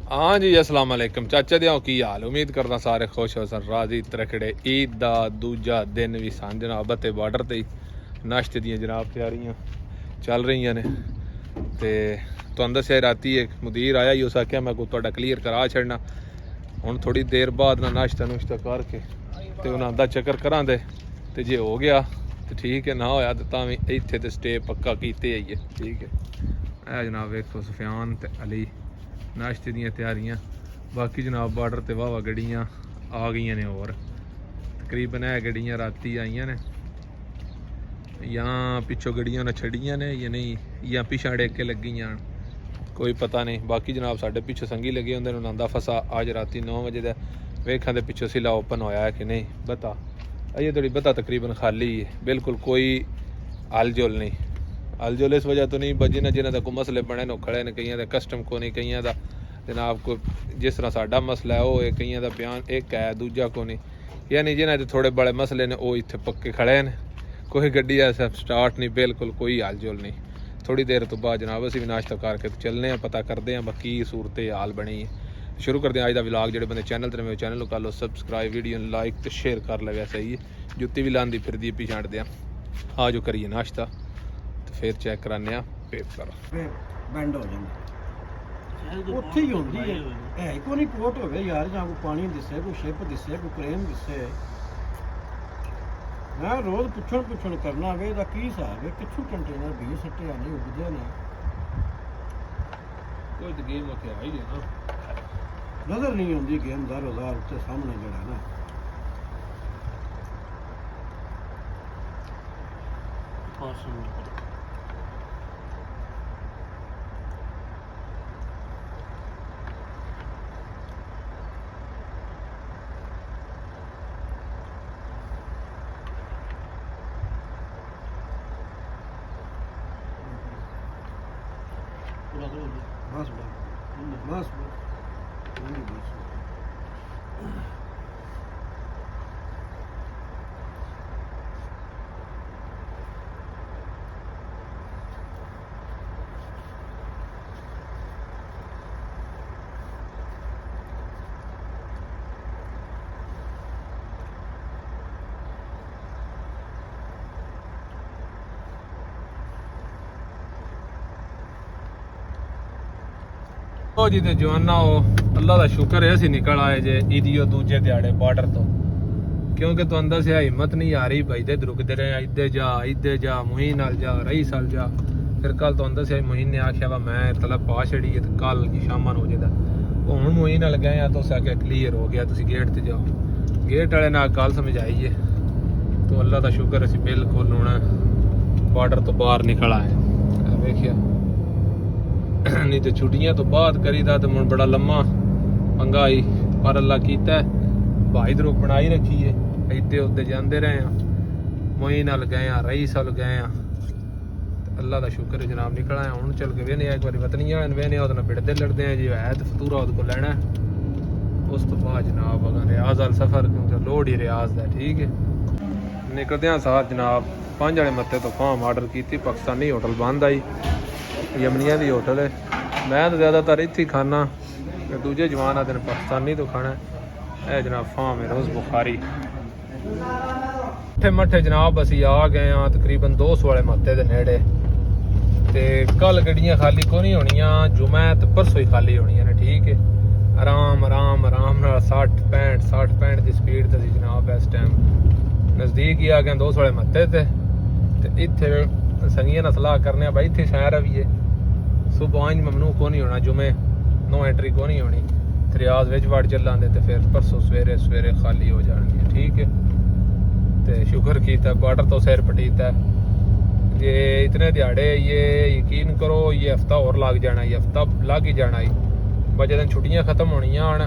हाँ जी अस्सलाम वालेकुम चाचा दियाँ की हाल। उम्मीद करदा सारे खुश हो सन राजी तरकड़े। ईद दा दूजा दिन भी सन जनाब ते बार्डर ते नाश्ते दियां जनाब तैयारियां चल रही ने। ते तुहानू दस्सेआ राती एक मुदीर आया ही, उस आख्या मैं कोई तुहाडा क्लीयर करा छड़ना। हुण थोड़ी देर बाद ना नाश्ता नुश्ता करके ते उन्हां दा चक्कर करां दे ते जे हो गया तो ठीक है, ना होया तो तां भी इत्थे ते स्टे पक्का कीते आइए। ठीक है, ऐ जनाब वेखो सुफियान ते अली नाश्ते दियां तैयारियां। बाकी जनाब बार्डर ते वाहवा गड्डियां आ गई ने और तकरीबन है गड्डियां राती आईयां ने, या पिछों गड्डियां ने छड़ियां ने या नहीं, या पिछा अड़ेके लगियां कोई पता नहीं। बाकी जनाब साढ़े पिछों संगी लगे होंगे, उन्होंने दा फसा अज राती 9 बजे का वेखा दे पिछों सिला ओपन होया है कि नहीं। बता अजे थोड़ी बता तकरीबन खाली है, बिल्कुल कोई हल जुल नहीं। हल जुल इस वजह तो नहीं जिन्हें जिन्हें को मसले बने नो खड़े ने, कईयां दा कस्टम को नहीं, कईयां दा जनाब को जिस तरह साडा मसला है वो है, कईयां दा बयान एक है दूजा को नहीं। यानी जिन्हें तो थोड़े बड़े मसले ने वो इत्थे पक्के खड़े ने। कोई गड्डी ऐसा स्टार्ट नहीं, बिल्कुल कोई हल जुल नहीं। थोड़ी देर तो बाद जनाब असी भी नाश्ता करके तो चलने हैं, पता करते हैं बाकी सूरत हाल बनी है। शुरू करते हैं अज का व्लॉग। जो बंदे चैनल ते नवे चैनल कर लो सबसक्राइब, वीडियो लाइक तो शेयर कर ले। वैसे ही जुत्ती भी लांदी फिर दी पी छाड़ते हैं। आ जो करिए नाश्ता तो फिर चेक कराने पेपर बैंड हो जाए उत्थे ही होंदी है कोई नहीं पोर्ट होवे यार, जहाँ कोई पानी दिसे, कोई शिप दिसे, कोई क्रेन दिसे। मैं रोज पुछण करना वे दा की हिसाब है, किथों कंटेनर भी सट्टे आने उगदे ने। कोई तो गेम उत्थे आई है ना, नजर नहीं आती गेम दारोदार उत्ते सामने जड़ा ना। बस बस बस जी जवाना हो अल्लाह का शुक्र है असी निकल आए जे ईदियो दूजे दिहाड़े बार्डर तो। क्योंकि तो अंदर से हिम्मत नहीं आ रही भाई दे रुकते रहे, इधे जा मुहीन नाल जा रही साल जा। फिर कल तो अंदर से मुहीन ने आख्या वा मैं तलब पा छड़ी है तो कल शाम हो जाता। हूँ मुहीन नाल गए तो आख्या क्लीयर हो गया, तुम गेट ते जाओ। गेट वाले ना गल समझ आई है तो अल्लाह का शुक्र असी बिल्कुल हूँ बार्डर तो बाहर निकल आए। वेखिया नहीं तो छुट्टियां तो बाद करीदा तो बड़ा लम्मा पंगा आई, पर अल्लाह कीता भाई दरोक बनाई रखी है। इधे उधे जाते रहे हैं, मोई नाल गए हैं, रही साल गए हैं, अल्लाह का शुक्र है जनाब निकल आया। हूँ चल के वेने एक बार वतनी वेने वो बिड़ते लड़ते हैं जी है तो फतूरा वो लेना। उस तो बाद जनाब अगर रियाज वाल सफ़र क्योंकि लोड ही रियाज का। ठीक है, निकलते हैं साथ जनाब 5 वाले मत्ते तो फार्म आर्डर की। पाकिस्तानी होटल बंद आई, यमनिया दी होटल है। मैं तो ज़्यादातर इत्थे ही खाना, दूजे जवान आते पाकिस्तानी तो खाना है। जनाब फार्म है रोज़ बुखारी मठे मठे जनाब असी आ गए हाँ तकरीबन 200 वाले मत्ते दे नेड़े। तो कल गड्डियां खाली को नहीं होनियां, जुम्मे तो परसों ही खाली होनियां ने। ठीक है, आराम आराम आराम 60-65 की स्पीड ते जनाब इस टाइम नज़दीक ही आ गए 200 वाले मत्ते ते। इत्थे संगिया ना सलाह करने भाई इत्थे शहर है सुबह ममनू को नहीं होना, जुमे नो एंट्री को नहीं होनी। रियाज विच वड़ चलांदे तो फिर परसों सवेरे सवेरे खाली हो जाएंगे। ठीक है, तो शुक्र कीता बार्डर तो सिर पटीता। ये इतने दिहाड़े ये यकीन करो ये हफ्ता और लग जाना, ये हफ्ता लग ही जाना ही। बजे दिन छुट्टियां खत्म होनियां हन,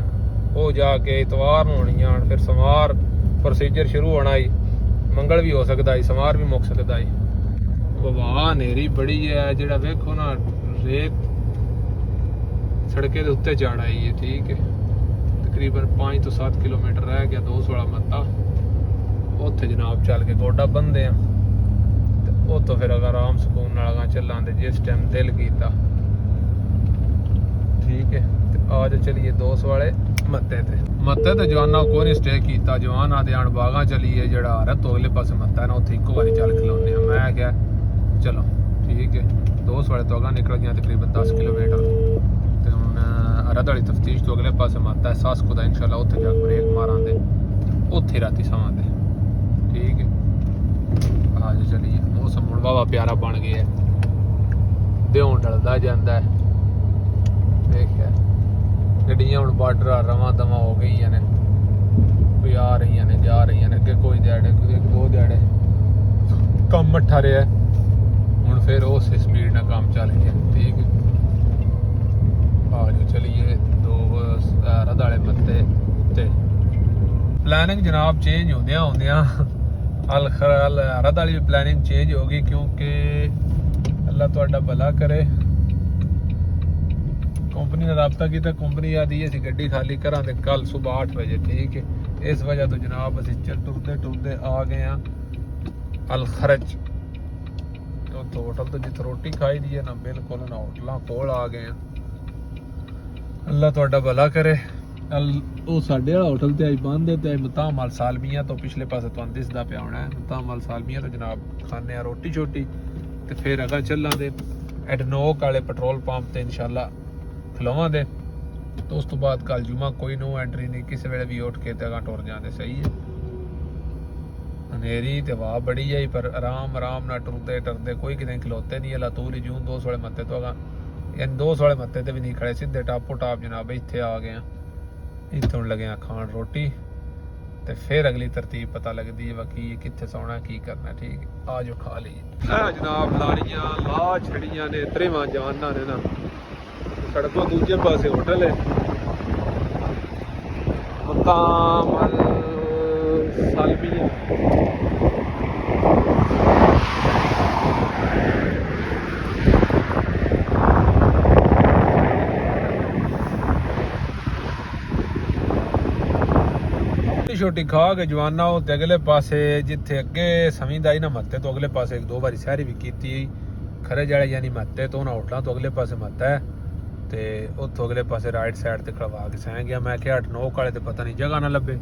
वो जाके इतवार होनियां हन, फिर सोमवार प्रोसीजर शुरू होना ही। मंगल भी हो सकता है, सोमवार भी मुक सकता है। वाह नेरी बड़ी है, जेड़ा वेखो ना रेत सड़के के उत्ते चढ़ आई है। ठीक है, तकरीबन 5 तो 7 किलोमीटर रह गया 200 वाला मत्ता। उत्थे जनाब चल के गोडा बंदे हैं तो तो फिर अगर आराम सुकून चलांदे जिस टाइम दिल कीता। ठीक है, आज चलिए दोस्त वाले मत्ते ते जवाना को नहीं स्टे कीता जवान आदे आन बागा चलिए जेड़ा आ रहा तो अगले पासे मत्ता है ना उत्थे इको बारी चल खिलोने मैं क्या चलो ठीक है दोस्त वाले तो अगा निकल गया तकरीबन 10 किलोमीटर ते हुन अरद वाली तफ्तीश तो अगले पासे मत्ता है सास खुदा इंशाल्लाह उत्थे जाके ब्रेक मारांदे उत्थे राती सवांदे ठीक है आज चलिए मौसम हुन बाबा प्यारा बन गया है देहूं डलदा जांदा है देखिए गड्डियां हुण बार्डर रवां दवा हो गई ने कोई आ रही ने जा रही ने अगे कोई ध्याड़े एक दो ध्याड़े कम मट्ठा रहा हुण फिर उस स्पीड नाल काम चल गया ठीक है आज चलिए दो रद वाले मत्ते ते प्लानिंग जनाब चेंज होंदियां होंदियां रद वाली भी प्लानिंग चेंज हो गई क्योंकि अल्लाह तुहाडा भला करे कंपनी ने रबता किया कंपनी आदि असी गड्डी खाली करा दे कल सुबह 8 बजे ठीक है इस वजह तो जनाब असी टुरदे टुरदे आ गए हैं अल खरज तो होटल तो जिथे रोटी खाई दी है ना बिल्कुल ना होटलों कोल आ गए हैं अल्लाह तुहाडा भला करे ਉਹ ਸਾਡੇ ਵਾਲਾ ਹੋਟਲ ਤੇ ਅੱਜ ਬੰਦ ਹੈ ਤੇ ਮਤਾਮ ਅਲ ਸਾਲਮੀਆਂ ਤੋਂ ਪਿਛਲੇ ਪਾਸੇ ਤੁਹਾਨੂੰ ਦਿਸਦਾ ਪਿਆ ਹੋਣਾ ਹੈ ਮਤਾਮ ਅਲ ਸਾਲਮੀਆਂ ਤੋਂ ਜਨਾਬ ਖਾਣੇ ਆ ਰੋਟੀ ਛੋਟੀ ਤੇ ਫਿਰ ਅਗਾ ਚੱਲਾਂਗੇ ਐਡਨੋਕ ਵਾਲੇ ਪੈਟਰੋਲ ਪੰਪ ਤੇ ਇਨਸ਼ਾਅੱਲਾ ਖਲੋਵਾਂਗੇ ਤੇ ਉਸ ਤੋਂ ਬਾਅਦ ਕੱਲ ਜੁਮਾ ਕੋਈ ਨੋ ਐਂਟਰੀ ਨਹੀਂ ਕਿਸੇ ਵੇਲੇ ਵੀ ਉੱਠ ਕੇ ਤੇ ਅਗਾ ਟੁਰ ਜਾਂਦੇ ਸਹੀ ਹੈ ਹਨੇਰੀ ਤੇ ਵਾਹ ਬੜੀ ਹੈ ਪਰ ਆਰਾਮ ਨਾਲ ਟੁਰਦੇ ਟਰਦੇ ਕੋਈ ਕਿਤੇ ਖਲੋਤੇ ਨਹੀਂ ਅਲਾ ਤੂਲ ਜੂੰ 200 ਵਾਲੇ ਮੱਤੇ ਤੋਂ ਅਗਾ ਯਾਨੀ 200 ਵਾਲੇ ਮੱਤੇ ਤੇ ਵੀ ਨਹੀਂ ਖੜੇ ਸਿੱਧੇ ਟਾਪੋ ਟਾਪ ਜਨਾਬ ਇੱਥੇ ਆ ਗਏ ਆ इतों लगे खान रोटी ते फिर अगली तरतीब पता लगती है बाकी कितने सोना की करना ठीक है आ जो खा ली जनाब लारियां ला छड़ियां ने त्रेवां जवाना ने ना सड़कों दूजे पासे होटल है मकाम सालमिया छोटी खा के जवाना ते अगले पासे जिथे अगे समीदा ही ना मत्ते तो अगले पासे एक दो बारी सैरी भी की खरे जाले यानी मत्ते तो ना होटलों तो अगले पासे मत्ता है ते उतो अगले पासे राइट साइड ते खड़वा के सह गया मैं क्या 8-9 वाले ते पता नहीं जगह ना लभे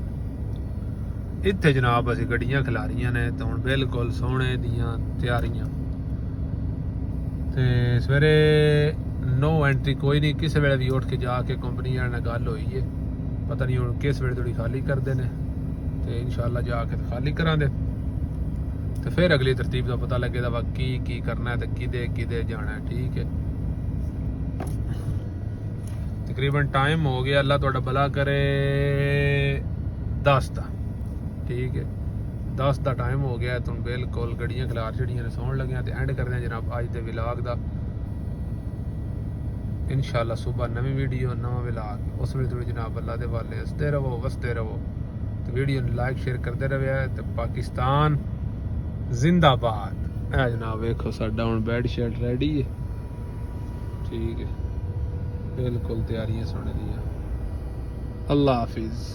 इत्थे जनाब असी गड्डियां खिलारियां ने तो हुण बिल्कुल सोने दियां तैयारियां ते सवेरे नो एंट्री कोई नहीं किस वेले भी उठ के जाके कंपनी वाले नाल गल होई है पता नहीं हुण किस वेले थोड़ी खाली करदे ने ते इंशाअल्लाह जाके खाली करांदे ते फिर अगली तरतीब का पता लगेगा वा की करना है ते किदे किदे जाना है ठीक है तकरीबन टाइम हो गया अल्लाह तुहाडा भला करे 10 दा ठीक है 10 दा टाइम हो गया तुम बिल्कुल गड्डियां खिलार छड़ियां ने सौण लगे ते एंड करदे जनाब अज दे व्लॉग दा इंशाअल्लाह सुबह नवी वीडियो नवा व्लॉग उस वेले थोड़ी जनाब अल्लाह दे वाले हसते रहो वसते रहो तो वीडियो लाइक शेयर करते रहे तो पाकिस्तान जिंदाबाद है जनाब वेखो साडा हुण बेड शीट रेडी है ठीक है बिल्कुल तैयारियां सुन दी अल्लाह हाफिज।